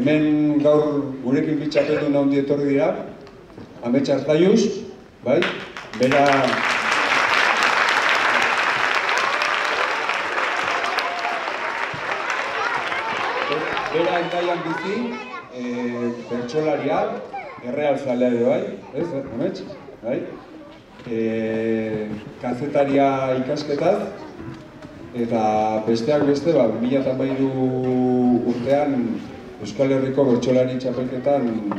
hemen gaur gurekin bitxapetu nahundi etorri dira, Amets Arzaiuz, bai? Bera endaian bizi, bertsolaria, errealzalea ere bai, ez, Amets? Bai? Kazetaria ikasketaz, eta besteak beste, 2013 urtean Euskal Herriko bertsolari txapelketan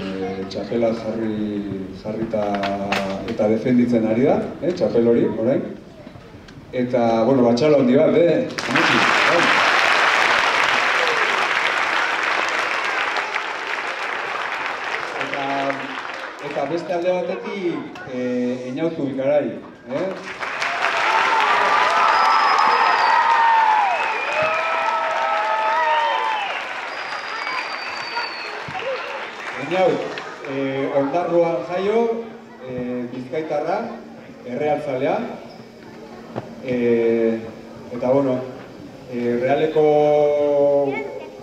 txapela jarrita eta defenditzen ari da, txapel hori, orain. Eta, bueno, batxalo handi bat, Eta beste alde batetik, Eñauzu Bikarai, Ondarruan jaio, Bizkaitarra, errealzalea, eta, bueno, realeko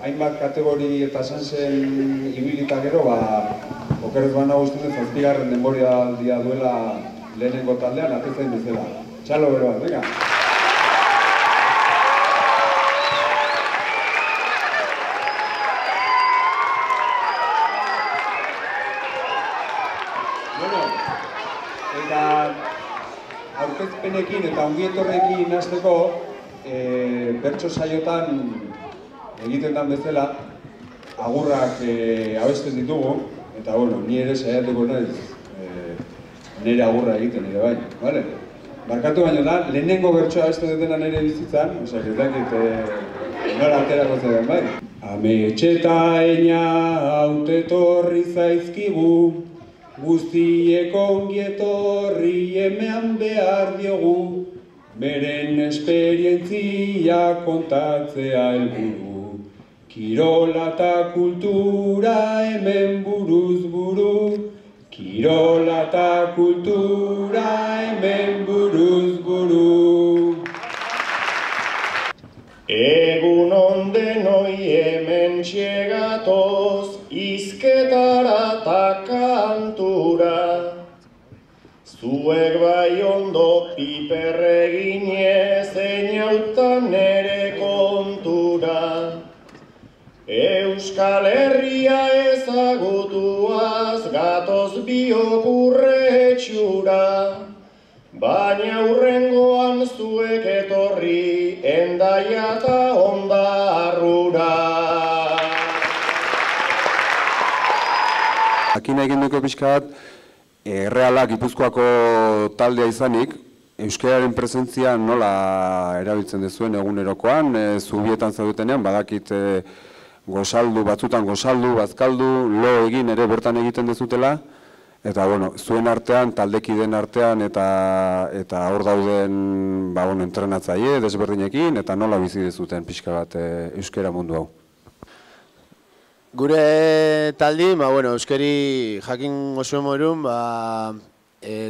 hainbat kategori eta sanzen ibilita gero, okerrez bana guztien 7. denboraldia duela lehenengo taldean, atezain bezala. Txalo bero bat, venga! Eta aurkezpenekin eta ongietorrekin hasteko bertso saiotan egiten den bezala agurrak abesten ditugu eta bueno, ni ere saiatuko naiz nire agurra egiten ere bai, bale? Barkatu baino da, lehenengo bertsoa abesten dutena nire bizitzan, osea, ez dakit nola aterako zen, bai? Amets eta Eñaut etorri zaizkigu, guztiek ongi etorri eman behar diogu, beren esperientzia kontatzea helburu. Kirola eta kultura hemen buruz buru, kirola eta kultura hemen buruz buru. Egun ondenoi hemen txegatoz, izketara eta kantura. Zuek bai ondo piperreginez, Eñautan nere kontura. Euskal Herria ezagutuaz, gatoz biok urretxura. Baina hurrengoan zuek etorri, Endaia eta Ondarrura. Akin egin duko pixka bat, Erreala Gipuzkoako taldea izanik, euskararen presentzia nola erabiltzen dezuen egunerokoan, zubietan zaudetenean, badakit gozaldu, batzutan gozaldu, bazkaldu, lo egin ere bertan egiten dezutela, eta bueno, zuen artean, taldekideen artean eta hor dauden entrenatzaile desberdinekin, eta nola bizi dezuten pixka bat euskara mundu hau. Gure taldi, euskari jakin oso morun,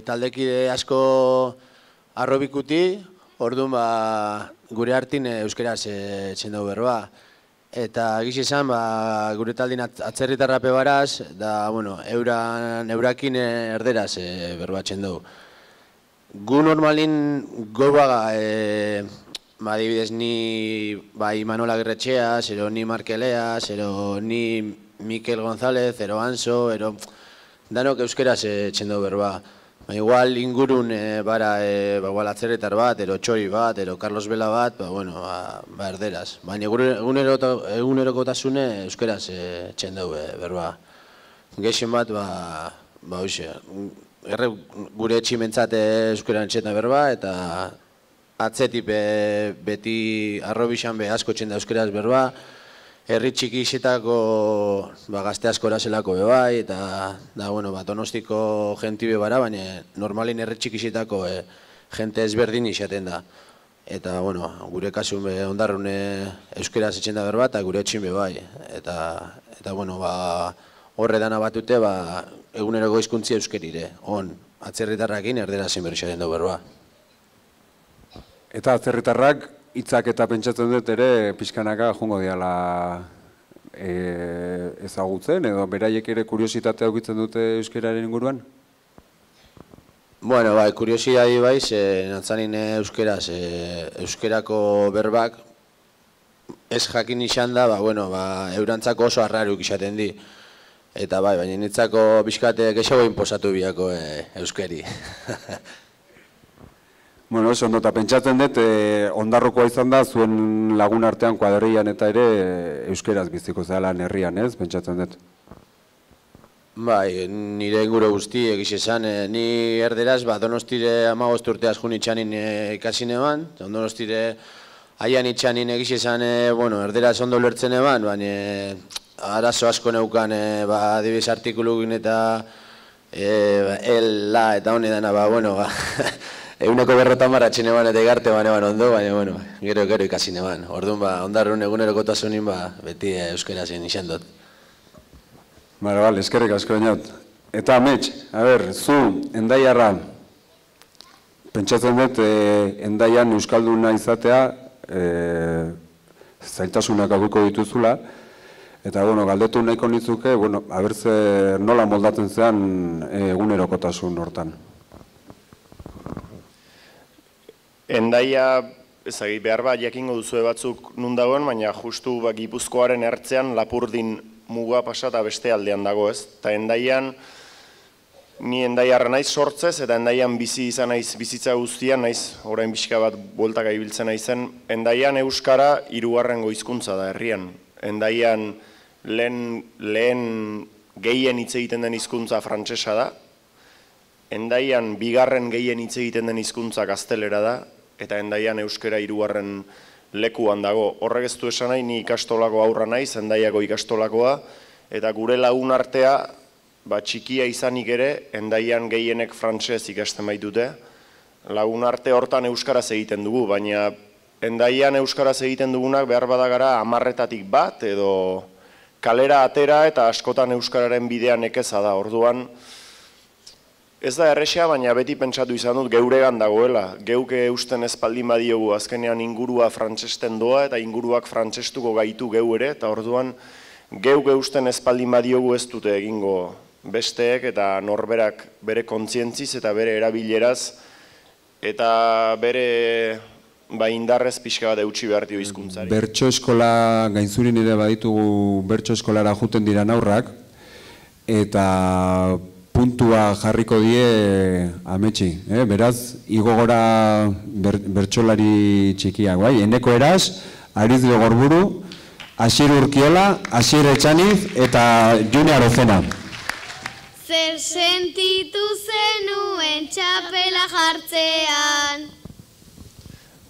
taldekide asko arrobikuti, orduan gure hartin euskaraz txendau berroa. Eta giz esan, gure taldin atzerritarrape baraz, da, eurakin erderaz berbatzen dugu. Gu normalin gobaga, adibidez, ni Imanol Agirretxea, zero ni Markelea, zero ni Mikel González, zero Anso, danok euskeraz txendo berba. Igual ingurun atzerritar bat, ero Txori bat, ero Carlos Vela bat, erderaz. Baina egunerokotasune euskeraz txendo berba. Gehien bat, gure etximentzat euskeran txenda berba, eta atzetik beti arrobixan asko txenda euskeraz berba, herri txiki isetako gazte asko erazelako bebai, eta Donostiko jentibe bara, baina normalin herri txiki isetako jente ezberdin izaten da. Eta gure kasun ondarrun euskeraz etxenda berba, eta gure etxin bebai. Eta horre dana batute eguneroko hizkuntzi euskerire, atzerritarrakin erderazin berxaren du berba. Eta atzerritarrak hitzak eta pentsatzen dut ere pixkanaka jungo diala ezagutzen, edo beraiek ere kuriositatea edukitzen dute euskararen inguruan? Bueno, bai, kuriosidadi bai, nantzanin euskeraz, euskerako berbak ez jakin izan da, eurantzako oso arraruk izaten di. Eta bai, baina nitzako bizkate gehiago inposatu biako euskeri. Bueno, oso ondo, eta pentsatzen dut, ondarrokoa izan da, zuen lagun artean kuadrillan eta ere euskeraz biziko zelan herrian, ez? Pentsatzen dut. Bai, nire inguru guzti egiz esan, ni erderaz, Donostire 15 urteaz jun itxanin ikasine ban, Donostire haian itxanin egiz esan, erderaz ondo lertzen eban, baina arazo asko neukan, adibidez artikulugun eta la eta honedana, eguneko 50 atxin eban eta egarte eban ondo, baina, gero ikasin eban. Orduan, ondarrun egunerokotasunin, beti euskerazen izan dut. Bale, eskerrik asko bainat. Eta Amets, zu, Hendaiarra, pentsatzen dut, Hendaian euskalduna izatea, zailtasunak aguko dituzula, eta, galdetu nahiko nitzuke, abertze nola moldatzen zean egunerokotasun hortan. Hendaia, ezagik, behar jakingo duzue batzuk nun dagoen, baina justu Gipuzkoaren ertzean Lapurdin muga pasa eta beste aldean dago, ez? Eta Hendaian, ni Hendaiarra naiz sortzez, eta Hendaian bizi izan naiz bizitza guztian, naiz orain pixka bat bueltaka ibiltzen naizen. Hendaian euskara 3. hizkuntza da herrian. Hendaian lehen gehien hitz egiten den hizkuntza frantsesa da. Hendaian 2. gehien hitz egiten den hizkuntza gaztelera da, eta Hendaian euskara 3. lekuan dago. Horrek ez du esan nahi, ni ikastolako aurra naiz, Hendaiako ikastolakoa, eta gure lagun artea, txikia izanik ere, Hendaian gehienek frantsez ikasten baitute. Lagun arte hortan euskaraz egiten dugu, baina Hendaian euskaraz egiten dugunak behar badagara 10-etatik bat, edo kalera atera eta askotan euskararen bidean nekeza da. Orduan, ez da errexea, baina beti pentsatu izan dut geuregan dagoela. Geuke eusten espaldin badiogu, azkenean ingurua frantsesten doa eta inguruak frantsestuko gaitu geu ere, eta orduan geuke eusten espaldin badiogu ez dute egingo besteek eta norberak bere kontzientziz eta bere erabileraz eta bere indarrez pixka bat eutxi behar dio hizkuntzari. Bertso eskola, gainzurin ere baditugu bertso eskolara juten diran aurrak, eta puntua jarriko die Ametsi. Beraz, igogora bertsolari txikiak, bai? Eneko Eras, Ariz Gorburu, Asier Urkiola, Asier Etxaniz eta June Arozena. Zer sentitu zenuen txapela jartzean?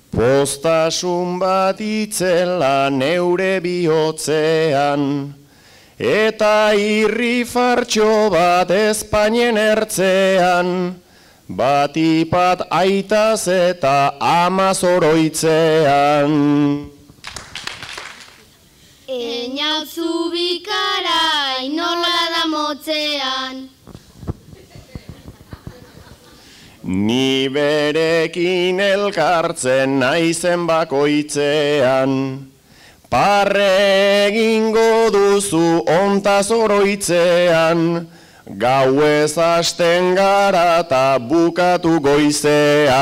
Postasun bat itzela neure bihotzean, eta irri fartxo bat Espainien ertzean, batipat aitaz eta amaz oroitzean. Einautzu bikara inola da motzean. Ni berekin elkartzen naizen bakoitzean, parre egingo duzu ontaz oroitzean, gauez hasten gara eta bukatu goizean.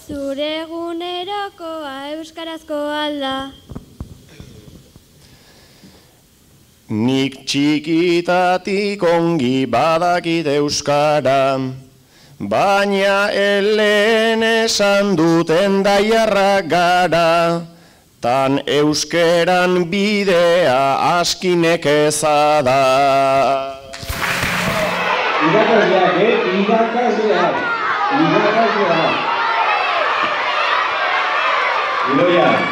Zure egunerokoa euskarazko alda. Nik txikitatik ongi badakit euskara, baina elen esan dut Hendaiarrak gara, tan euskeran bidea askinek ezada. Irakasleak, irakasleak. Idoia.